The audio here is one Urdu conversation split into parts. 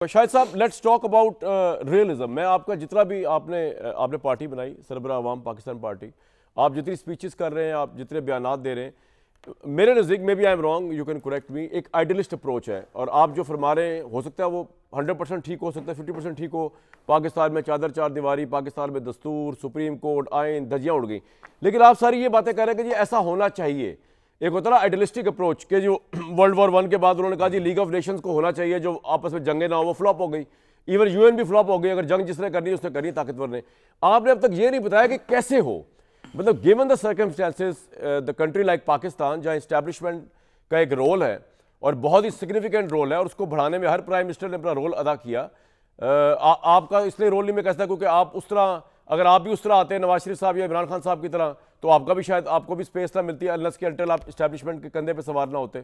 شاہد صاحب لیٹس ٹاک اباؤٹ ریئلزم. میں آپ کا جتنا بھی آپ نے پارٹی بنائی سربراہ عوام پاکستان پارٹی, آپ جتنی اسپیچز کر رہے ہیں, آپ جتنے بیانات دے رہے ہیں, میرے نزدیک میں بھی I am wrong, you can correct me, ایک آئیڈیلسٹ اپروچ ہے. اور آپ جو فرما رہے ہیں ہو سکتا ہے وہ 100% ٹھیک ہو سکتا ہے, 50% ٹھیک ہو. پاکستان میں چادر چار دیواری, پاکستان میں دستور, سپریم کورٹ, آئین, دھجیاں اڑ گئیں. لیکن آپ ساری یہ باتیں کہہ رہے ہیں کہ جی ایسا ہونا چاہیے. ایک ہوتا ہے نا آئیڈیلسٹک اپروچ کہ جو ورلڈ وار 1 کے بعد انہوں نے کہا جی لیگ آف نیشنز کو ہونا چاہیے, جو آپس میں جنگیں نہ ہو, وہ فلاپ ہو گئی. ایون یو این بھی فلاپ ہو گئی. اگر جنگ جس نے کرنی ہے اس نے کرنی, طاقتور نے. آپ نے اب تک یہ نہیں بتایا کہ کیسے ہو, مطلب given the circumstances the country like Pakistan جہاں اسٹیبلشمنٹ کا ایک رول ہے اور بہت ہی سگنیفیکنٹ رول ہے, اور اس کو بڑھانے میں ہر پرائم منسٹر نے اپنا رول ادا کیا. آپ کا اس لیے رول نہیں میں کہتا کیونکہ آپ اس طرح, اگر آپ بھی اس طرح آتے ہیں نواز شریف صاحب یا عمران خان صاحب کی طرح, تو آپ کا بھی شاید آپ کو بھی اسپیس نہ ملتی ہے انلیس کہ انٹل آپ اسٹیبلشمنٹ کے کندھے پہ سوار نہ ہوتے.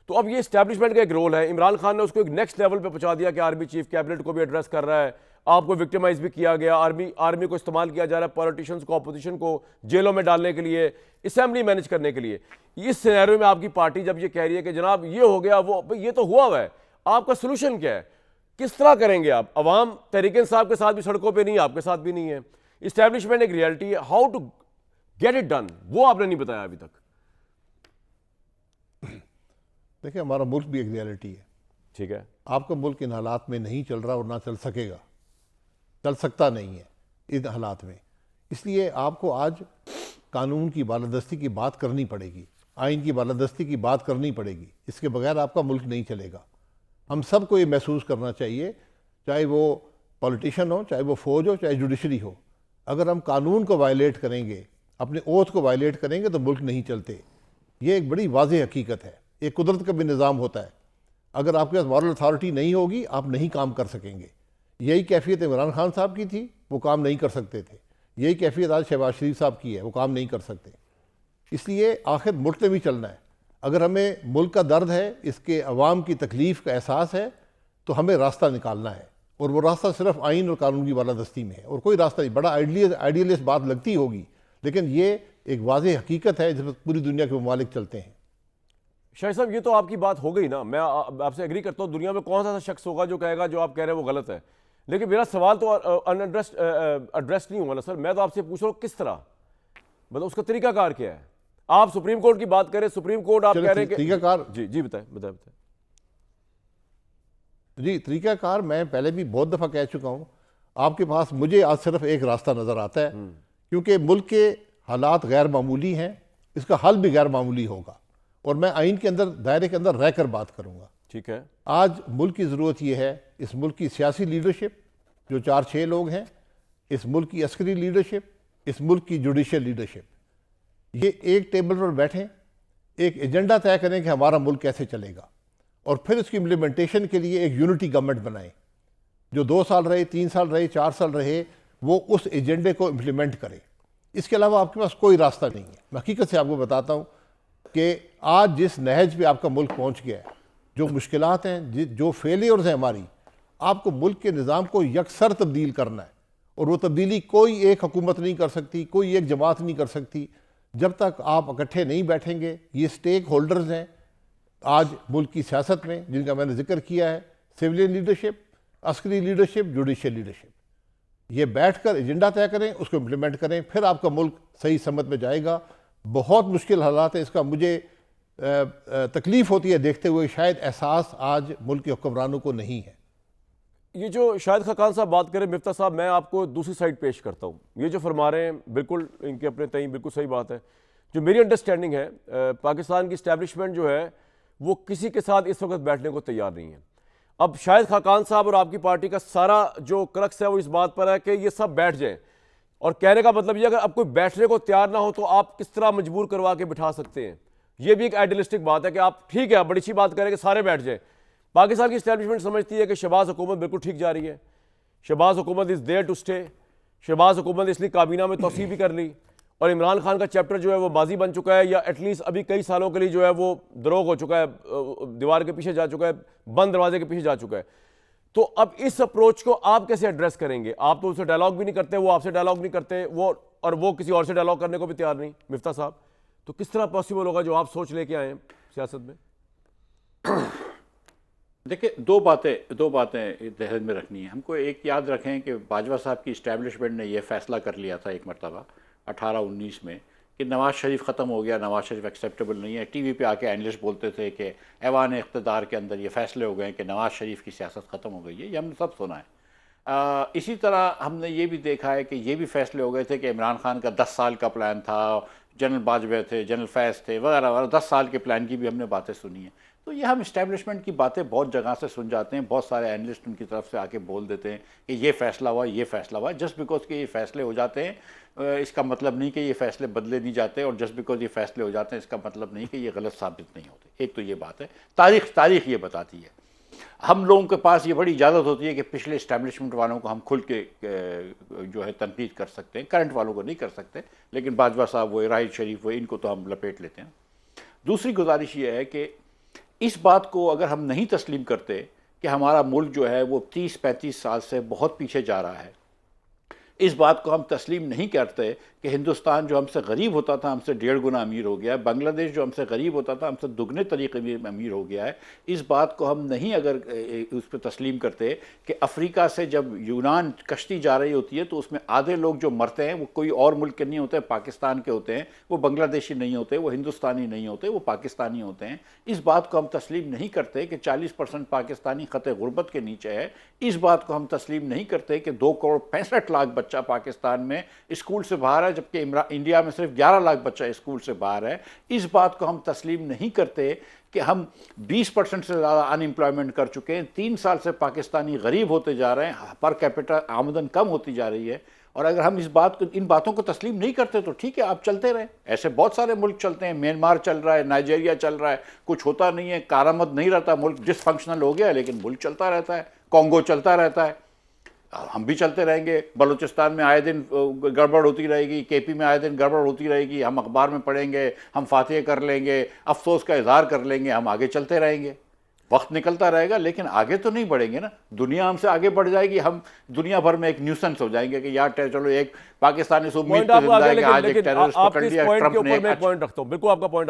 تو اب یہ اسٹیبلشمنٹ کا ایک رول ہے. عمران خان نے اس کو ایک نیکسٹ لیول پہ پہنچا دیا کہ آرمی چیف کیبنٹ کو بھی ایڈریس کر رہا ہے, آپ کو وکٹمائز بھی کیا گیا, آرمی کو استعمال کیا جا رہا ہے پولیٹیشینز کو, اپوزیشن کو جیلوں میں ڈالنے کے لیے, اسمبلی مینیج کرنے کے لیے. اس سینیریو میں آپ کی پارٹی جب یہ کہہ رہی ہے کہ جناب یہ ہو گیا, وہ یہ تو ہوا ہے, آپ کا سلوشن کیا ہے, کس طرح کریں گے آپ؟ عوام تحریک انصاف کے ساتھ بھی سڑکوں پہ نہیں, آپ کے ساتھ بھی نہیں ہے. اسٹیبلشمنٹ ایک ریئلٹی ہے, how to get it done, وہ آپ نے نہیں بتایا ابھی تک. دیکھیں ہمارا ملک بھی ایک ریئلٹی ہے. ٹھیک ہے, آپ کا ملک ان حالات میں نہیں چل رہا اور نہ چل سکے گا, چل سکتا نہیں ہے ان حالات میں. اس لیے آپ کو آج قانون کی بالادستی کی بات کرنی پڑے گی, آئین کی بالادستی کی بات کرنی پڑے گی. اس کے بغیر آپ کا ملک نہیں چلے گا. ہم سب کو یہ محسوس کرنا چاہیے, چاہے وہ پولیٹیشین ہو, چاہے وہ فوج ہو, چاہے جوڈیشری ہو. اگر ہم قانون کو وائلیٹ کریں گے, اپنے اوتھ کو وائلیٹ کریں گے تو ملک نہیں چلتے. یہ ایک بڑی واضح حقیقت ہے. ایک قدرت کا بھی نظام ہوتا ہے, اگر آپ کے پاس مورل اتھارٹی نہیں ہوگی آپ نہیں کام کر سکیں گے. یہی کیفیت عمران خان صاحب کی تھی, وہ کام نہیں کر سکتے تھے. یہی کیفیت آج شہباز شریف صاحب کی ہے, وہ کام نہیں کر سکتے. اس لیے آخر ملک میں بھی چلنا ہے. اگر ہمیں ملک کا درد ہے, اس کے عوام کی تکلیف کا احساس ہے, تو ہمیں راستہ نکالنا ہے. اور وہ راستہ صرف آئین اور قانون کی بالادستی میں ہے, اور کوئی راستہ نہیں. بڑا آئیڈیلسٹ بات لگتی ہوگی, لیکن یہ ایک واضح حقیقت ہے جس میں پوری دنیا کے ممالک چلتے ہیں. شاہد صاحب یہ تو آپ کی بات ہو گئی نا, میں آپ سے ایگری کرتا ہوں. دنیا میں کون سا شخص ہوگا جو کہے گا جو آپ کہہ رہے ہیں وہ غلط ہے, لیکن میرا سوال تو ایڈریس نہیں ہوا نا سر. میں تو آپ سے پوچھ رہا ہوں کس طرح, مطلب اس کا طریقہ کار کیا ہے. آپ سپریم کورٹ کی بات کریں, سپریم کورٹ آپ کہہ رہے ہیں کہ طریقہ کار, جی بتائیں. جی طریقہ کار میں پہلے بھی بہت دفعہ کہہ چکا ہوں. آپ کے پاس مجھے آج صرف ایک راستہ نظر آتا ہے, کیونکہ ملک کے حالات غیر معمولی ہیں, اس کا حل بھی غیر معمولی ہوگا. اور میں آئین کے اندر, دائرے کے اندر رہ کر بات کروں گا. ٹھیک ہے, آج ملک کی ضرورت یہ ہے, اس ملک کی سیاسی لیڈرشپ جو 4-6 لوگ ہیں, اس ملک کی عسکری لیڈرشپ, اس ملک کی جوڈیشل لیڈرشپ, یہ ایک ٹیبل پر بیٹھیں, ایک ایجنڈا طے کریں کہ ہمارا ملک کیسے چلے گا, اور پھر اس کی امپلیمنٹیشن کے لیے ایک یونٹی گورنمنٹ بنائیں. جو 2 سال رہے, 3 سال رہے, 4 سال رہے, وہ اس ایجنڈے کو امپلیمنٹ کرے. اس کے علاوہ آپ کے پاس کوئی راستہ نہیں ہے. میں حقیقت سے آپ کو بتاتا ہوں کہ آج جس نہج پہ آپ کا ملک پہنچ گیا ہے, جو مشکلات ہیں, جو فیلیئرز ہیں ہماری, آپ کو ملک کے نظام کو یکسر تبدیل کرنا ہے. اور وہ تبدیلی کوئی ایک حکومت نہیں کر سکتی, کوئی ایک جماعت نہیں کر سکتی, جب تک آپ اکٹھے نہیں بیٹھیں گے. یہ سٹیک ہولڈرز ہیں آج ملک کی سیاست میں, جن کا میں نے ذکر کیا ہے, سویلین لیڈرشپ, عسکری لیڈرشپ, جوڈیشل لیڈرشپ. یہ بیٹھ کر ایجنڈا طے کریں, اس کو امپلیمنٹ کریں, پھر آپ کا ملک صحیح سمت میں جائے گا. بہت مشکل حالات ہیں, اس کا مجھے تکلیف ہوتی ہے دیکھتے ہوئے, شاید احساس آج ملک کے حکمرانوں کو نہیں ہے. یہ جو شاہد خاقان صاحب بات کریں, مفتاح صاحب میں آپ کو دوسری سائڈ پیش کرتا ہوں. یہ جو فرما رہے ہیں بالکل ان کے اپنے تئیں بالکل صحیح بات ہے. جو میری انڈرسٹینڈنگ ہے, پاکستان کی اسٹیبلشمنٹ جو ہے وہ کسی کے ساتھ اس وقت بیٹھنے کو تیار نہیں ہے. اب شاہد خاقان صاحب اور آپ کی پارٹی کا سارا جو کرکس ہے وہ اس بات پر ہے کہ یہ سب بیٹھ جائیں, اور کہنے کا مطلب یہ اگر اب کوئی بیٹھنے کو تیار نہ ہو تو آپ کس طرح مجبور کروا کے بٹھا سکتے ہیں. یہ بھی ایک آئیڈیلسٹک بات ہے کہ آپ ٹھیک ہے, آپ بڑی اچھی بات کریں کہ سارے بیٹھ جائیں. پاکستان کی اسٹیبلشمنٹ سمجھتی ہے کہ شہباز حکومت بالکل ٹھیک جا رہی ہے, شہباز حکومت is there to stay, Shehbaz حکومت اس لیے کابینہ میں توسیع بھی کر لی, اور عمران خان کا چیپٹر جو ہے وہ ماضی بن چکا ہے, یا ایٹ لیسٹ ابھی کئی سالوں کے لیے جو ہے وہ دروغ ہو چکا ہے, دیوار کے پیچھے جا چکا ہے, بند دروازے کے پیچھے جا چکا ہے. تو اب اس اپروچ کو آپ کیسے ایڈریس کریں گے؟ آپ تو ان سے ڈائلاگ بھی نہیں کرتے, وہ آپ سے ڈائلاگ نہیں کرتے, وہ کسی اور سے ڈائلاگ کرنے کو بھی تیار نہیں. مفتاح صاحب, تو کس طرح پاسبل ہوگا جو آپ سوچ لے کے آئے ہیں سیاست میں؟ دیکھیں دو باتیں ذہن میں رکھنی ہیں ہم کو. ایک یاد رکھیں کہ باجوہ صاحب کی اسٹیبلشمنٹ نے یہ فیصلہ کر لیا تھا ایک مرتبہ 18-19 میں کہ نواز شریف ختم ہو گیا, نواز شریف ایکسیپٹیبل نہیں ہے. ٹی وی پہ آ کے اینالسٹ بولتے تھے کہ ایوان اقتدار کے اندر یہ فیصلے ہو گئے کہ نواز شریف کی سیاست ختم ہو گئی ہے. یہ ہم نے سب سنا ہے. اسی طرح ہم نے یہ بھی دیکھا ہے کہ یہ بھی فیصلے ہو گئے تھے کہ عمران خان کا 10 سال کا پلان تھا, جنرل باجوہ تھے, جنرل فیض تھے وغیرہ وغیرہ, 10 سال کے پلان کی بھی ہم نے باتیں سنی ہیں. تو یہ ہم اسٹیبلشمنٹ کی باتیں بہت جگہ سے سن جاتے ہیں, بہت سارے اینالسٹ ان کی طرف سے آ کے بول دیتے ہیں کہ یہ فیصلہ ہوا, یہ فیصلہ ہوا. جسٹ بیکاز کہ یہ فیصلے ہو جاتے ہیں اس کا مطلب نہیں کہ یہ فیصلے بدلے نہیں جاتے, اور جسٹ بیکاز یہ فیصلے ہو جاتے ہیں اس کا مطلب نہیں کہ یہ غلط ثابت نہیں ہوتے. ایک تو یہ بات ہے, تاریخ یہ بتاتی ہے. ہم لوگوں کے پاس یہ بڑی اجازت ہوتی ہے کہ پچھلے اسٹیبلشمنٹ والوں کو ہم کھل کے جو ہے تنقید کر سکتے ہیں, کرنٹ والوں کو نہیں کر سکتے, لیکن باجوہ صاحب وہ, راحیل شریف وہ, ان کو تو ہم لپیٹ لیتے ہیں. دوسری گزارش یہ ہے کہ اس بات کو اگر ہم نہیں تسلیم کرتے کہ ہمارا ملک جو ہے وہ 30-35 سال سے بہت پیچھے جا رہا ہے, اس بات کو ہم تسلیم نہیں کرتے کہ ہندوستان جو ہم سے غریب ہوتا تھا ہم سے 1.5 گنا امیر ہو گیا ہے, بنگلہ دیش جو ہم سے غریب ہوتا تھا ہم سے دگنے طریقے میں امیر ہو گیا ہے, اس بات کو ہم نہیں اگر اس پہ تسلیم کرتے کہ افریقہ سے جب یونان کشتی جا رہی ہوتی ہے تو اس میں آدھے لوگ جو مرتے ہیں وہ کوئی اور ملک کے نہیں ہوتے, پاکستان کے ہوتے ہیں, وہ بنگلہ دیشی نہیں ہوتے, وہ ہندوستانی نہیں ہوتے, وہ پاکستانی ہوتے ہیں. اس بات کو ہم تسلیم نہیں کرتے کہ 40% پاکستانی خط غربت کے نیچے ہے. اس بات کو ہم تسلیم نہیں کرتے کہ 2 کروڑ 65 لاکھ بچہ پاکستان میں اسکول سے باہر ہے, جبکہ انڈیا میں صرف 11 لاکھ بچہ اسکول سے باہر ہے. اس بات کو ہم تسلیم نہیں کرتے کہ ہم 20% سے زیادہ ان امپلائمنٹ کر چکے ہیں. 3 سال سے پاکستانی غریب ہوتے جا رہے ہیں, پر کیپٹا آمدن کم ہوتی جا رہی ہے. اور اگر ہم ان باتوں کو تسلیم نہیں کرتے تو ٹھیک ہے, آپ چلتے رہیں. ایسے بہت سارے ملک چلتے ہیں, میانمار چل رہا ہے, نائجیریا چل رہا ہے, کچھ ہوتا نہیں ہے, کارآمد نہیں رہتا, ملک ڈس فنکشنل ہو گیا ہے, لیکن ملک چلتا رہتا ہے. کانگو چلتا رہتا ہے, ہم بھی چلتے رہیں گے. بلوچستان میں آئے دن گڑبڑ ہوتی رہے گی, کے پی میں آئے دن گڑبڑ ہوتی رہے گی, ہم اخبار میں پڑھیں گے, ہم فاتحے کر لیں گے, افسوس کا اظہار کر لیں گے, ہم آگے چلتے رہیں گے. وقت نکلتا رہے گا لیکن آگے تو نہیں بڑھیں گے نا. دنیا ہم سے آگے بڑھ جائے گی, ہم دنیا بھر میں ایک نیوسنس ہو جائیں گے کہ یار چلو ایک پاکستانی سے امید پوائنٹ پہ آپ زندہ ہے کہ لیکن آج ایک ٹیررسٹ آپ پکڑ کے اس لیا پوائنٹ کے ٹرمپ نے. اوپر میں ایک پوائنٹ رکھتا ہوں, بالکل آپ کا پوائنٹ